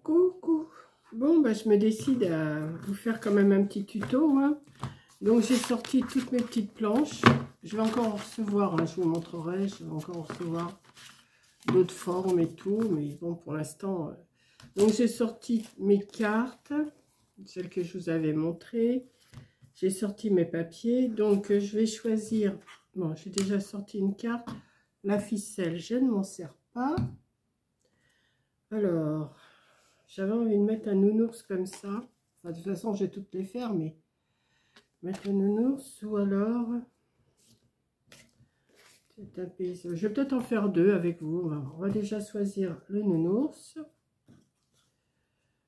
Coucou. Bon, bah, je me décide à vous faire quand même un petit tuto, hein. Donc, j'ai sorti toutes mes petites planches. Je vais encore en recevoir, hein, je vous montrerai. Je vais encore en recevoir d'autres formes et tout. Mais bon, pour l'instant... Donc, j'ai sorti mes cartes, celles que je vous avais montrées. J'ai sorti mes papiers. Donc, je vais choisir... Bon, j'ai déjà sorti une carte. La ficelle, je ne m'en sers pas. Alors... J'avais envie de mettre un nounours comme ça. Enfin, de toute façon, je vais toutes les faire, mais mettre un nounours ou alors... C'est un paysage. Je vais peut-être en faire deux avec vous. On va déjà choisir le nounours.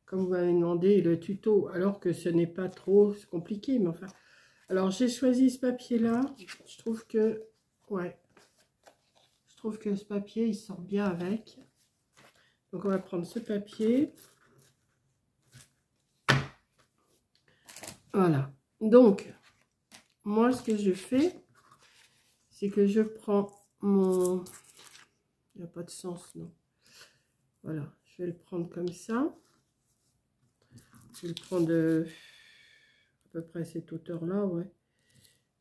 Comme vous m'avez demandé le tuto, alors que ce n'est pas trop compliqué, mais enfin... Alors, j'ai choisi ce papier-là. Je trouve que... Ouais. Je trouve que ce papier, il sort bien avec. Donc, on va prendre ce papier. Voilà. Donc, moi, ce que je fais, c'est que je prends mon... Il n'y a pas de sens, non. Voilà. Je vais le prendre comme ça. Je vais le prendre à peu près cette hauteur-là, ouais.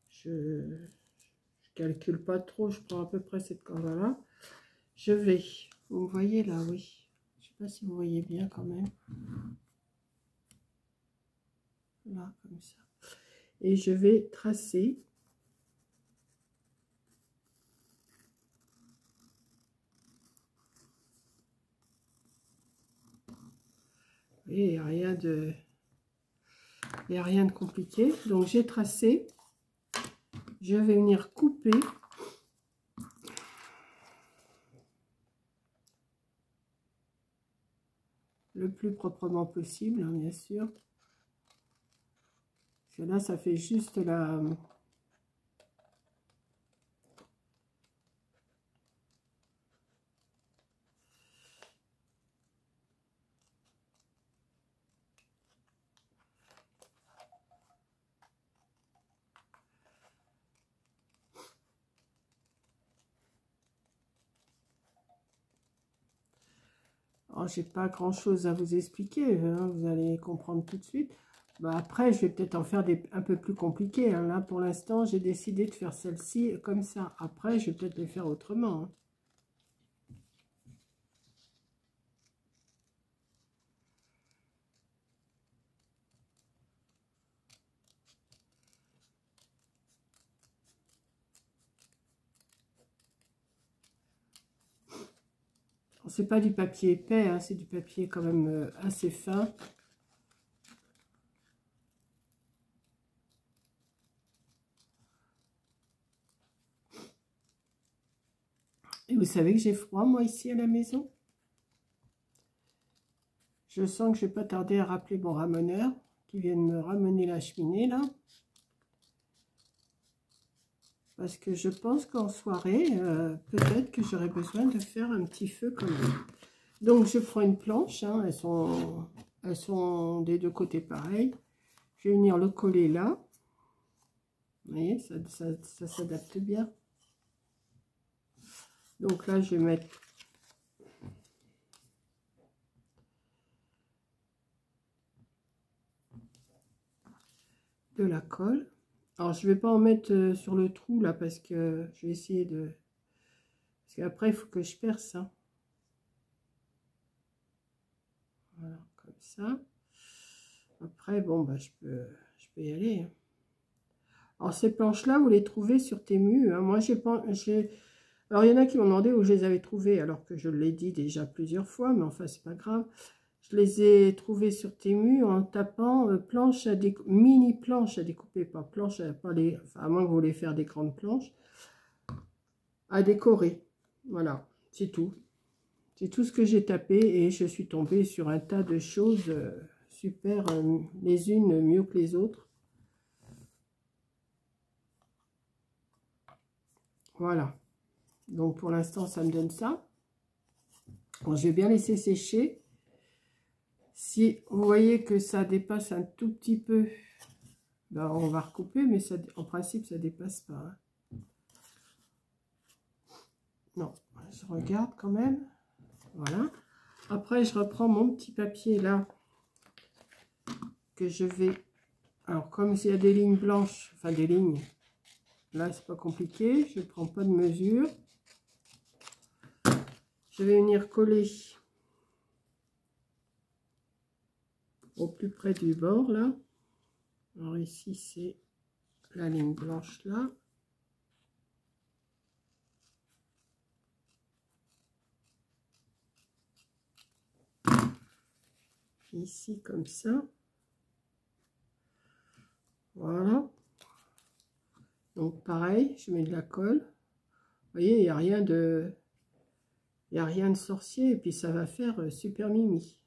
Je calcule pas trop. Je prends à peu près cette corde-là. Je vais... Vous voyez là, oui. Je sais pas si vous voyez bien quand même. Là, comme ça. Et je vais tracer. Et il n'y a rien de... Il n'y a rien de compliqué. Donc, j'ai tracé. Je vais venir couper. Le plus proprement possible, hein, bien sûr. Parce que là, ça fait juste la... Oh, j'ai pas grand chose à vous expliquer, hein, vous allez comprendre tout de suite. Bah, après, je vais peut-être en faire un peu plus compliqués, hein. Là, pour l'instant, j'ai décidé de faire celle-ci comme ça. Après, je vais peut-être les faire autrement, hein. C'est pas du papier épais, hein, c'est du papier quand même assez fin. Et vous savez que j'ai froid, moi, ici à la maison. Je sens que je vais pas tarder à rappeler mon ramoneur qui vient de me ramener la cheminée, là. Parce que je pense qu'en soirée, peut-être que j'aurai besoin de faire un petit feu quand même. Donc, je prends une planche, hein, elles sont des deux côtés pareils. Je vais venir le coller là. Vous voyez, ça s'adapte bien. Donc là, je vais mettre de la colle. Alors, je ne vais pas en mettre sur le trou là parce que je vais essayer de... Parce qu'après, il faut que je perce, hein. Voilà, comme ça. Après, bon, bah, je peux y aller, hein. Alors, ces planches-là, vous les trouvez sur Temu, hein. Moi, alors, il y en a qui m'ont demandé où je les avais trouvées, alors que je l'ai dit déjà plusieurs fois, mais enfin, c'est pas grave. Je les ai trouvées sur Temu en tapant mini planches à découper, pas planches, enfin, à moins que vous voulez faire des grandes planches, à décorer. Voilà, c'est tout. C'est tout ce que j'ai tapé et je suis tombée sur un tas de choses super, les unes mieux que les autres. Voilà. Donc pour l'instant, ça me donne ça. Bon, je vais bien laisser sécher. Si vous voyez que ça dépasse un tout petit peu, ben on va recouper, mais ça, en principe, ça dépasse pas, hein. Non, je regarde quand même. Voilà. Après, je reprends mon petit papier là, que je vais... Alors, comme il y a des lignes blanches, enfin des lignes, là, c'est pas compliqué, je ne prends pas de mesure. Je vais venir coller au plus près du bord, là. Alors ici, c'est la ligne blanche, là. Ici, comme ça. Voilà. Donc, pareil, je mets de la colle. Vous voyez, il n'y a rien de... Il n'y a rien de sorcier, et puis ça va faire super mimi.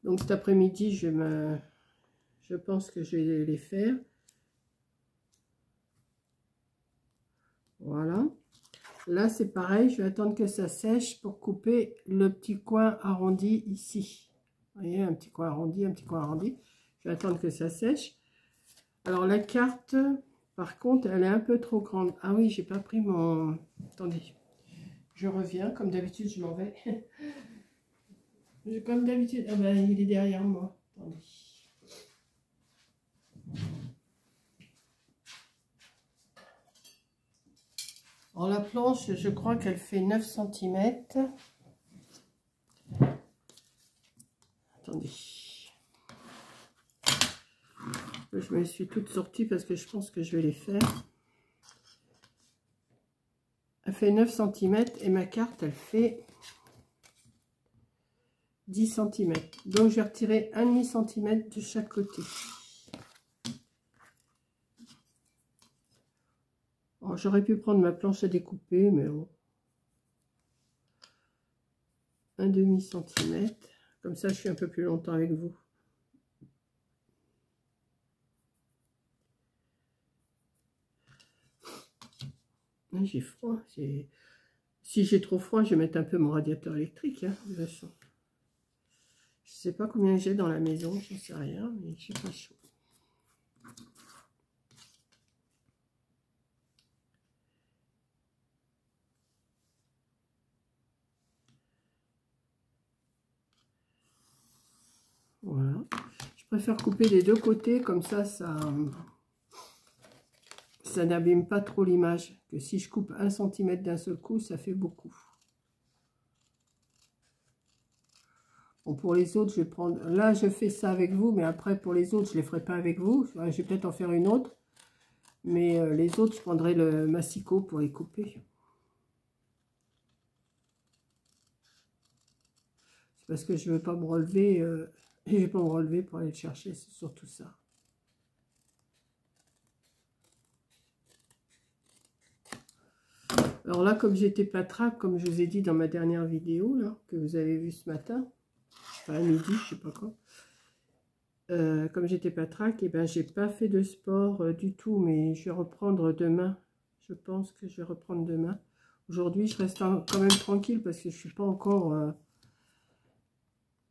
Donc cet après-midi, je pense que je vais les faire. Voilà. Là, c'est pareil, je vais attendre que ça sèche pour couper le petit coin arrondi ici. Vous voyez, un petit coin arrondi, un petit coin arrondi. Je vais attendre que ça sèche. Alors la carte, par contre, elle est un peu trop grande. Ah oui, j'ai pas pris mon... Attendez, je reviens. Comme d'habitude, je m'en vais. Comme d'habitude, ah ben, il est derrière moi. Attendez. Alors la planche, je crois qu'elle fait 9 cm. Attendez. Je me suis toute sortie parce que je pense que je vais les faire. Elle fait 9 cm et ma carte, elle fait 10 cm. Donc, je vais retirer 1,5 cm de chaque côté. J'aurais pu prendre ma planche à découper, mais bon. 1,5 cm. Comme ça, je suis un peu plus longtemps avec vous. J'ai froid. Si j'ai trop froid, je vais mettre un peu mon radiateur électrique. Hein, de toute façon. Je sais pas combien j'ai dans la maison, je ne sais rien, mais j'ai pas chaud. Voilà. Je préfère couper des deux côtés, comme ça n'abîme pas trop l'image. Que si je coupe 1 cm d'un seul coup, ça fait beaucoup. Bon, pour les autres, je vais prendre... Là, je fais ça avec vous, mais après, pour les autres, je ne les ferai pas avec vous. Je vais peut-être en faire une autre. Mais les autres, je prendrai le massicot pour les couper. C'est parce que je ne veux pas me relever. Je ne vais pas me relever pour aller le chercher, c'est surtout ça. Alors là, comme j'étais patraque, comme je vous ai dit dans ma dernière vidéo, là, que vous avez vu ce matin, enfin à midi, je sais pas quand, comme j'étais patraque, et ben j'ai pas fait de sport du tout, mais je vais reprendre demain. Je pense que je vais reprendre demain. Aujourd'hui, je reste quand même tranquille parce que je suis pas encore...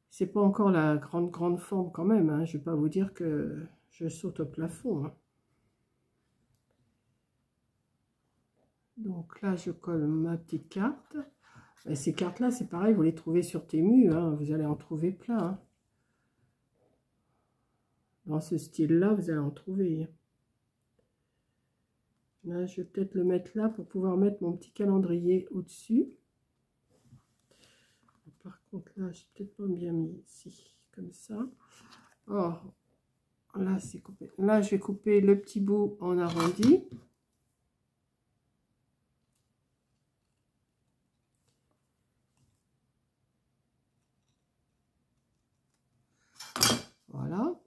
c'est pas encore la grande forme quand même. Hein. Je vais pas vous dire que je saute au plafond. Hein. Donc là, je colle ma petite carte. Et ces cartes-là, c'est pareil, vous les trouvez sur Temu. Hein. Vous allez en trouver plein. Hein. Dans ce style-là, vous allez en trouver. Là, je vais peut-être le mettre là pour pouvoir mettre mon petit calendrier au-dessus. Par contre, là, je n'ai peut-être pas bien mis ici, comme ça. Or, là, c'est coupé. Là, je vais couper le petit bout en arrondi. Voilà.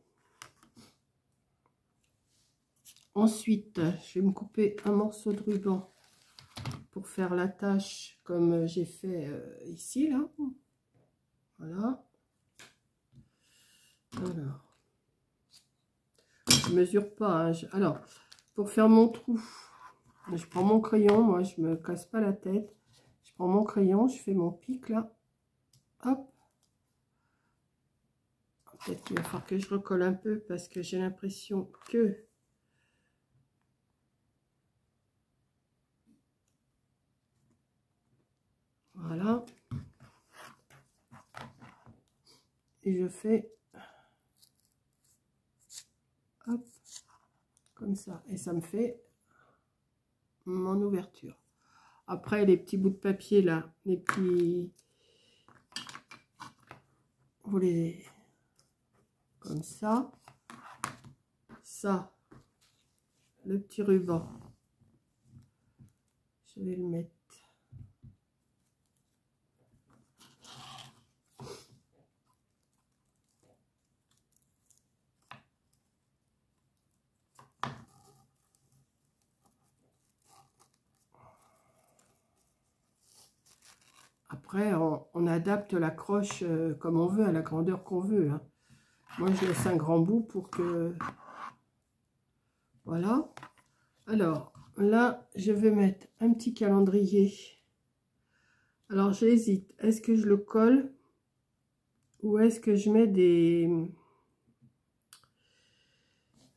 Ensuite, je vais me couper un morceau de ruban pour faire la tâche comme j'ai fait ici, là. Voilà. Alors, je mesure pas. Hein, alors, pour faire mon trou, je prends mon crayon. Moi, je me casse pas la tête. Je prends mon crayon, je fais mon pic là. Hop. Peut-être qu'il va falloir que je recolle un peu parce que j'ai l'impression que... Voilà. et je fais hop, comme ça, et ça me fait mon ouverture. Après, les petits bouts de papier là, les petits, vous les, comme ça, le petit ruban, je vais le mettre. Après, on adapte l'accroche comme on veut, à la grandeur qu'on veut, hein. Moi, je laisse un grand bout pour que... Voilà. Alors, là, je vais mettre un petit calendrier. Alors, j'hésite. Est-ce que je le colle ou est-ce que je mets des... Vous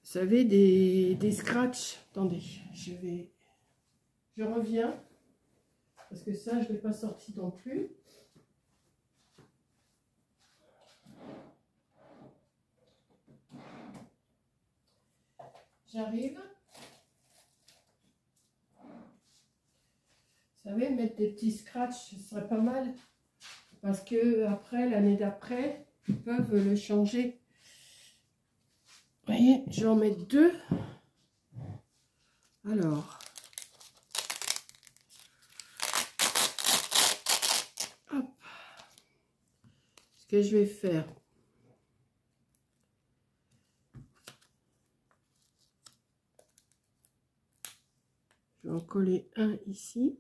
savez, des scratchs. Attendez, je reviens. Parce que ça, je ne l'ai pas sorti non plus. J'arrive. Vous savez, mettre des petits scratchs, ce serait pas mal. Parce que après, l'année d'après, ils peuvent le changer. Vous voyez, je vais en mettre 2. Alors, hop. Ce que je vais faire, je vais en coller un ici.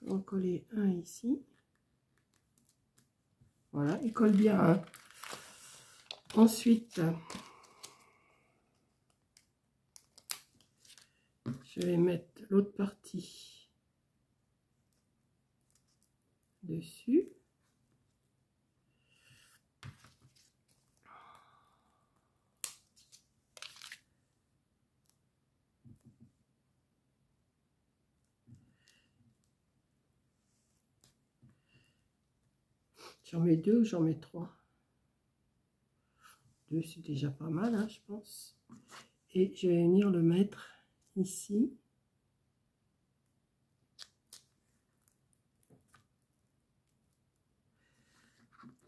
Je vais en coller un ici. Voilà, il colle bien, hein. Ensuite, je vais mettre l'autre partie dessus. J'en mets 2 ou j'en mets 3? 2, c'est déjà pas mal, hein, je pense. Et je vais venir le mettre ici.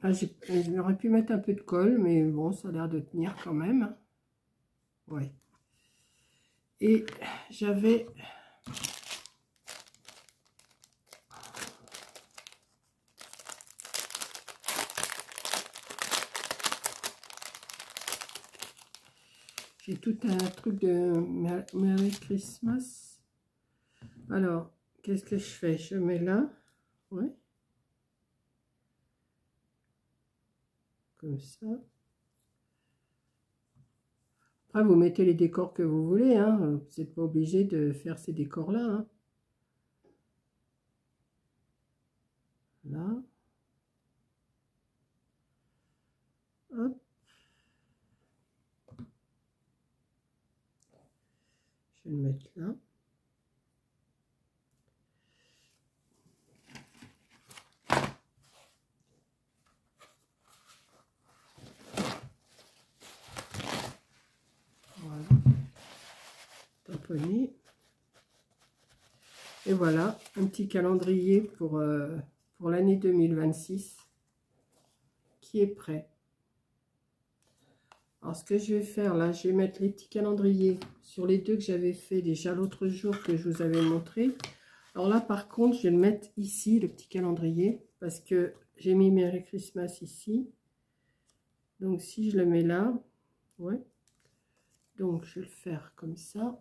Ah, j'aurais pu mettre un peu de colle, mais bon, ça a l'air de tenir quand même. Ouais. Et j'avais... J'ai tout un truc de Merry Christmas. Alors, qu'est-ce que je fais? Je mets là. Ouais. Comme ça. Après, vous mettez les décors que vous voulez, hein. Vous n'êtes pas obligé de faire ces décors-là, hein. Là. Hop. Je vais le mettre là. Voilà. Tamponner. Et voilà, un petit calendrier pour l'année 2026 qui est prêt. Alors, ce que je vais faire là, je vais mettre les petits calendriers sur les 2 que j'avais fait déjà l'autre jour que je vous avais montré. Alors là, par contre, je vais le mettre ici, le petit calendrier, parce que j'ai mis Merry Christmas ici. Donc, si je le mets là, ouais. Donc, je vais le faire comme ça.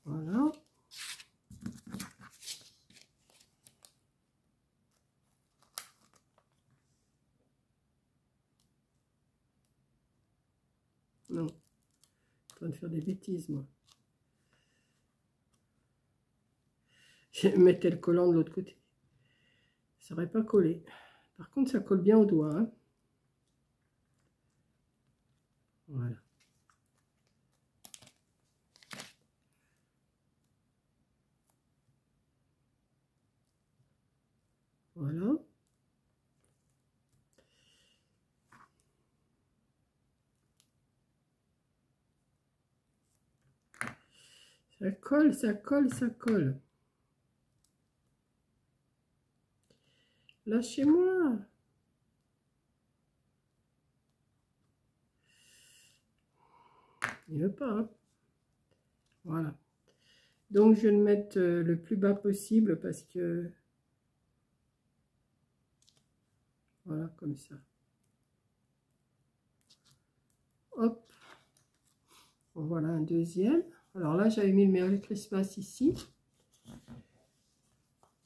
Voilà. Non, je suis en train de faire des bêtises, moi. Je mettais le collant de l'autre côté. Ça n'aurait pas collé. Par contre, ça colle bien au doigt, hein. Voilà. Voilà. Ça colle, ça colle, ça colle. Lâchez-moi. Il veut pas, hein. Voilà. Donc, je vais le mettre le plus bas possible parce que... Voilà, comme ça. Hop. Voilà un deuxième. Alors là, j'avais mis le Merry Christmas ici.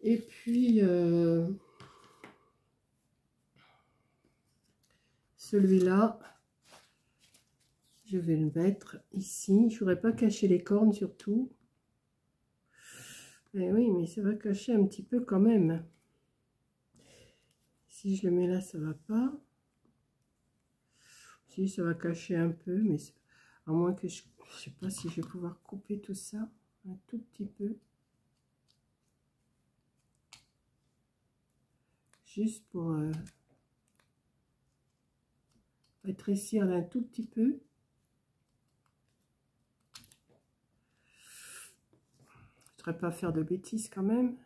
Et puis, celui-là, je vais le mettre ici. Je ne voudrais pas cacher les cornes surtout. Eh oui, mais ça va cacher un petit peu quand même. Si je le mets là, ça va pas. Si, ça va cacher un peu, mais à moins que je ne sais pas si je vais pouvoir couper tout ça un tout petit peu. Juste pour rétrécir un tout petit peu. Je ne voudrais pas faire de bêtises quand même.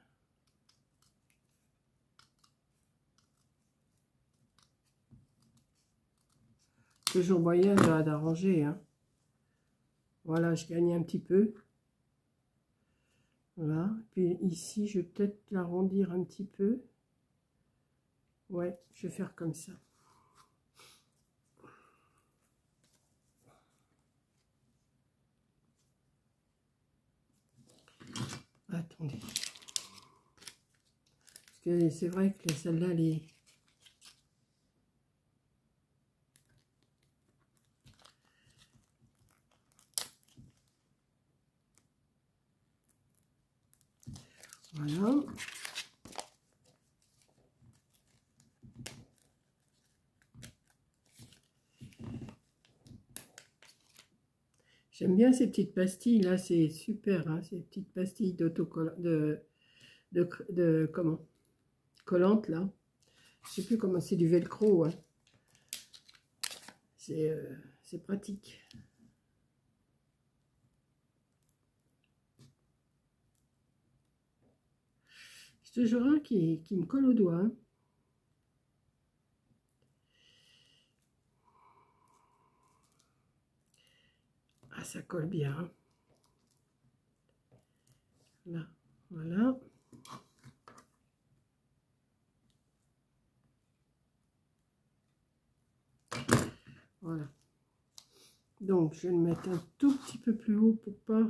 Toujours moyen d'arranger, hein. Voilà, je gagne un petit peu. Voilà. Puis ici, je vais peut-être l'arrondir un petit peu. Ouais, je vais faire comme ça. Attendez. Parce que c'est vrai que celle-là, les... Voilà. J'aime bien ces petites pastilles là, c'est super, hein, ces petites pastilles d'autocollant, comment, collantes là. Je sais plus comment, c'est du velcro, hein. C'est pratique. C'est toujours un qui me colle au doigt, hein. Ah, ça colle bien, hein. Là, voilà. Voilà. Donc, je vais le mettre un tout petit peu plus haut pour pas...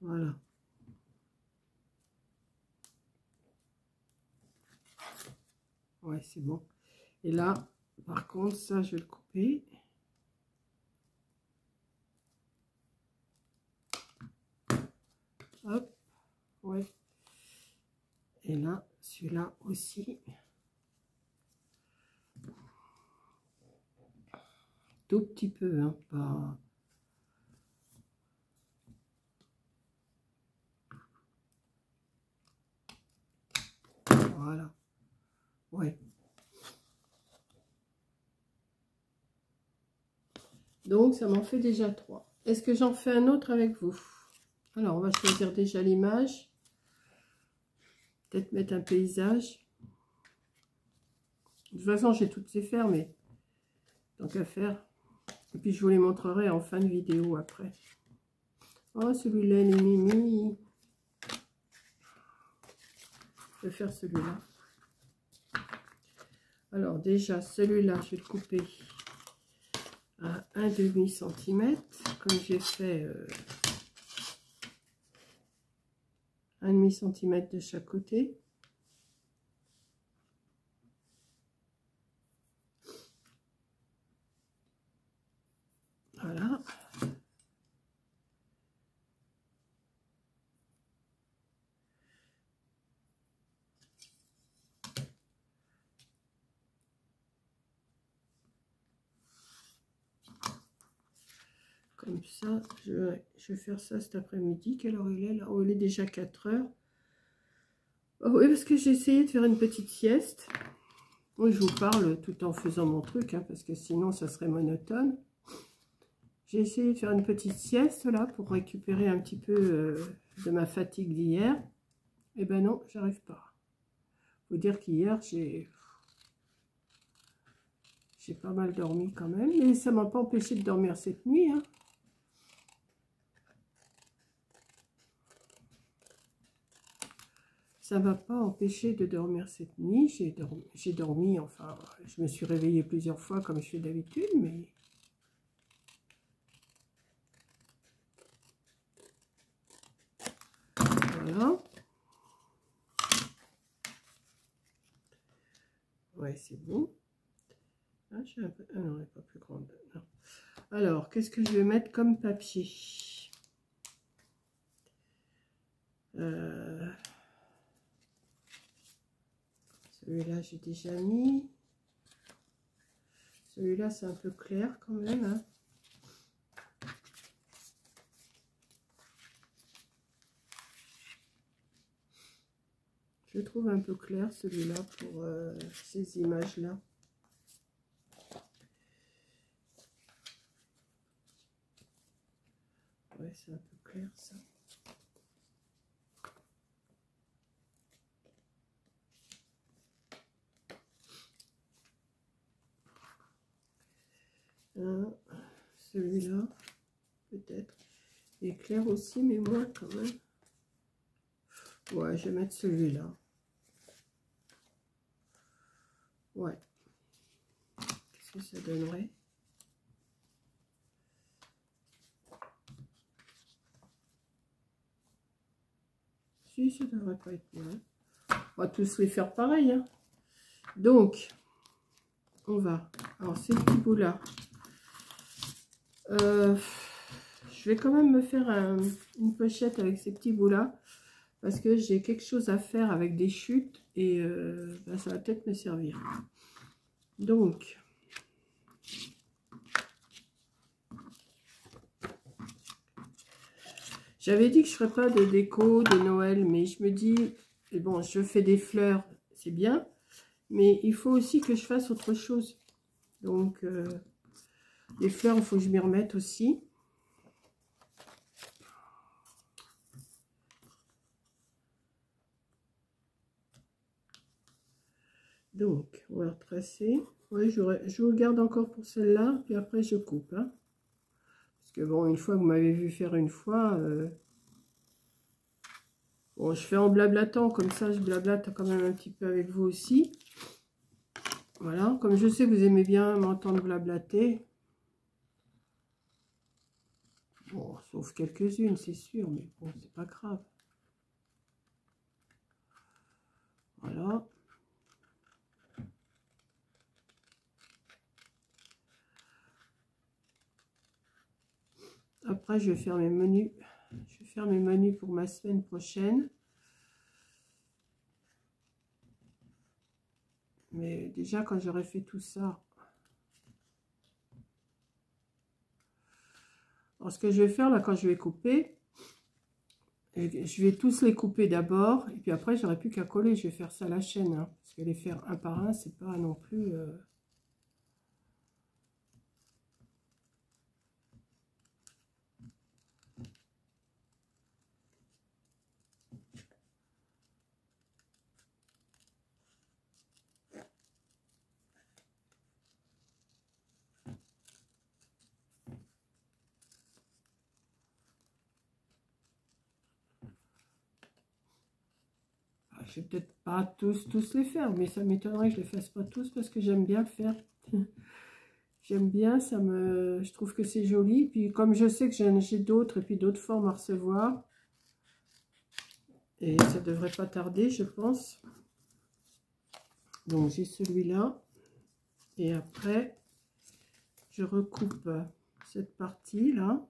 Voilà. Ouais, c'est bon. Et là, par contre, ça, je vais le couper. Hop. Ouais. Et là, celui-là aussi. Tout petit peu, hein, pas... Voilà. Ouais. Donc, ça m'en fait déjà 3. Est-ce que j'en fais un autre avec vous? Alors, on va choisir déjà l'image. Peut-être mettre un paysage. De toute façon, j'ai toutes ces faire, mais tant qu'à faire. Et puis, je vous les montrerai en fin de vidéo après. Oh, celui-là, il est mimi. Je vais faire celui-là. Alors, déjà, celui-là, je vais le couper à 1,5 cm, comme j'ai fait 1,5 cm de chaque côté. Voilà. comme ça, je vais faire ça cet après-midi. Quelle heure il est là? Oh, il est déjà 4 heures. Oh, oui, parce que j'ai essayé de faire une petite sieste. Oui, je vous parle tout en faisant mon truc, hein, parce que sinon ça serait monotone. J'ai essayé de faire une petite sieste là pour récupérer un petit peu de ma fatigue d'hier. Et ben non, j'arrive pas. Faut dire qu'hier j'ai pas mal dormi quand même, mais ça m'a pas empêché de dormir cette nuit, hein. Ça m'a pas empêché de dormir cette nuit. J'ai dormi, enfin, je me suis réveillée plusieurs fois comme je fais d'habitude, mais voilà. Ouais, c'est bon. Ah, j'ai un peu... Ah non, elle n'est pas plus grande. Non. Alors, qu'est-ce que je vais mettre comme papier? Celui-là, j'ai déjà mis. Celui-là, c'est un peu clair quand même, hein. Je le trouve un peu clair, celui-là, pour ces images-là. Ouais, c'est un peu clair, ça. Celui-là, peut-être. Il est clair aussi, mais moins quand même. Ouais, je vais mettre celui-là. Ouais. Qu'est-ce que ça donnerait? Si, ça devrait pas être mal. On va tous les faire pareil, hein. Donc, on va... Alors, ces petits bouts-là. Je vais quand même me faire une pochette avec ces petits bouts-là. Parce que j'ai quelque chose à faire avec des chutes. Et ben, ça va peut-être me servir. Donc... J'avais dit que je ne ferais pas de déco de Noël, mais je me dis, et bon, je fais des fleurs, c'est bien, mais il faut aussi que je fasse autre chose. Donc, les fleurs, il faut que je m'y remette aussi. Donc, on va retracer. Oui, je vous garde encore pour celle-là, puis après je coupe, hein. Parce que bon, une fois que vous m'avez vu faire une fois... Bon, je fais en blablatant, comme ça je blablate quand même un petit peu avec vous aussi. Voilà, comme je sais que vous aimez bien m'entendre blablater. Bon, sauf quelques-unes, c'est sûr, mais bon, c'est pas grave. Voilà. Après, je vais faire mes menus. Je vais faire mes menus pour ma semaine prochaine. Mais déjà, quand j'aurai fait tout ça... Alors, ce que je vais faire, là, quand je vais couper, je vais tous les couper d'abord. Et puis après, j'aurai plus qu'à coller. Je vais faire ça à la chaîne, hein, parce que les faire un par un, c'est pas non plus... Je vais peut-être pas tous les faire, mais ça m'étonnerait que je les fasse pas tous parce que j'aime bien le faire. J'aime bien, je trouve que c'est joli. Puis comme je sais que j'ai d'autres et puis d'autres formes à recevoir, et ça devrait pas tarder, je pense. Donc j'ai celui-là. Et après, je recoupe cette partie-là.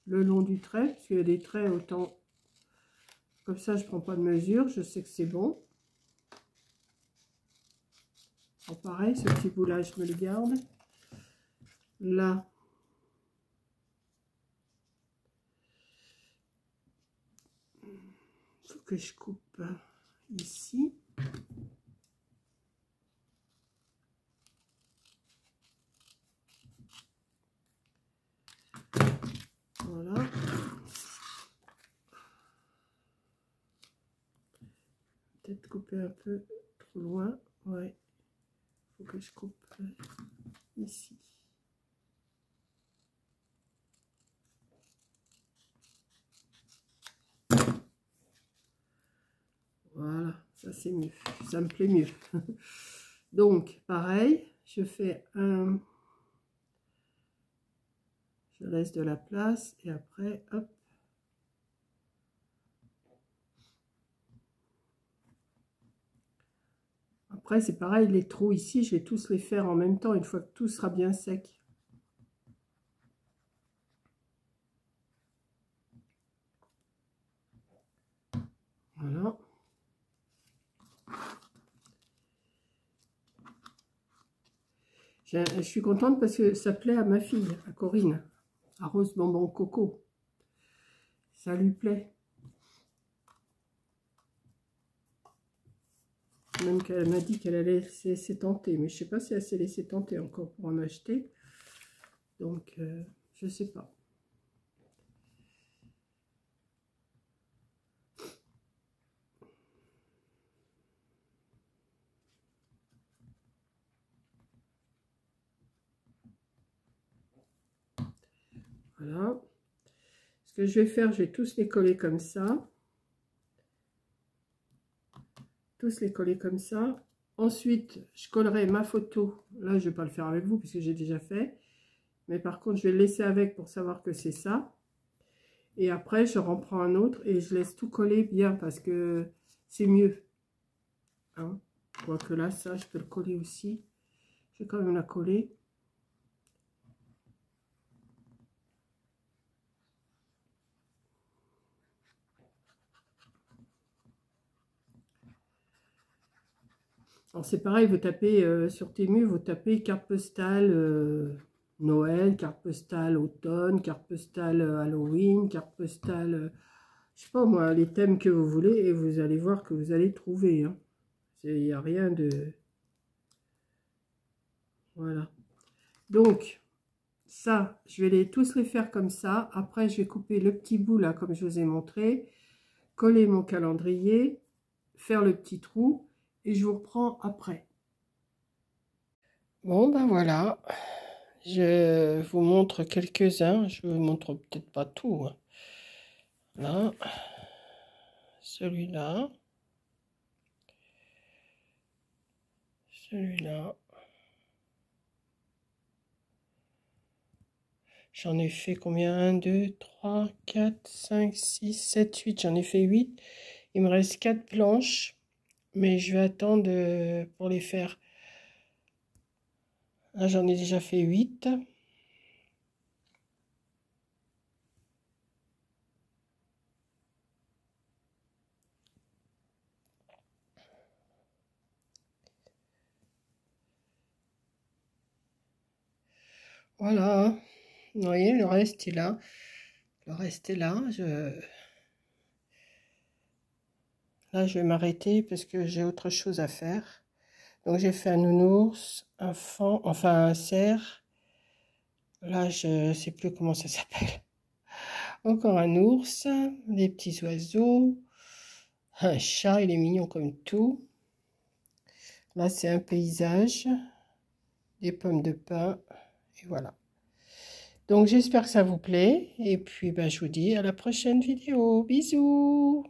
Le long du trait, parce qu'il y a des traits autant... Comme ça, je prends pas de mesure, je sais que c'est bon. Bon, pareil, ce petit bout-là, je me le garde. là, il faut que je coupe ici. Voilà. Peut-être couper un peu trop loin. Ouais. Il faut que je coupe ici. Voilà, ça c'est mieux. Ça me plaît mieux. Donc, pareil, je fais un... Je laisse de la place et après, hop. Après, c'est pareil, les trous ici, je vais tous les faire en même temps, une fois que tout sera bien sec. Voilà. Je suis contente parce que ça plaît à ma fille, à Corinne, à Rose Bonbon Coco. Ça lui plaît. Même qu'elle m'a dit qu'elle allait se laisser tenter, mais je ne sais pas si elle s'est laissée tenter encore pour en acheter. Donc, je ne sais pas. Voilà. Ce que je vais faire, je vais tous les coller comme ça. Tous les coller comme ça. Ensuite, je collerai ma photo. Là, je ne vais pas le faire avec vous puisque j'ai déjà fait. Mais par contre, je vais le laisser avec pour savoir que c'est ça. Et après, je reprends un autre et je laisse tout coller bien parce que c'est mieux. Hein? Quoique là, ça, je peux le coller aussi. Je vais quand même la coller. Alors c'est pareil, vous tapez sur Temu, vous tapez carte postale Noël, carte postale automne, carte postale Halloween, carte postale, je sais pas moi, les thèmes que vous voulez et vous allez voir que vous allez trouver. Hein. Il n'y a rien de... Voilà. Donc, ça, je vais tous les faire comme ça. Après, je vais couper le petit bout là, comme je vous ai montré, coller mon calendrier, faire le petit trou et je vous reprends après. Bon, ben voilà. Je vous montre quelques-uns. Je vous montre peut-être pas tout. Hein. Là, celui-là, celui-là. J'en ai fait combien? 1, 2, 3, 4, 5, 6, 7, 8. J'en ai fait 8. Il me reste 4 planches. Mais je vais attendre pour les faire. Là, j'en ai déjà fait 8. Voilà. Vous voyez, le reste est là. Le reste est là. Là, je vais m'arrêter parce que j'ai autre chose à faire. Donc, j'ai fait un nounours, un faon, enfin un cerf. Là, je ne sais plus comment ça s'appelle. Encore un ours, des petits oiseaux, un chat, il est mignon comme tout. Là, c'est un paysage, des pommes de pin, et voilà. Donc, j'espère que ça vous plaît. Et puis, ben, je vous dis à la prochaine vidéo. Bisous!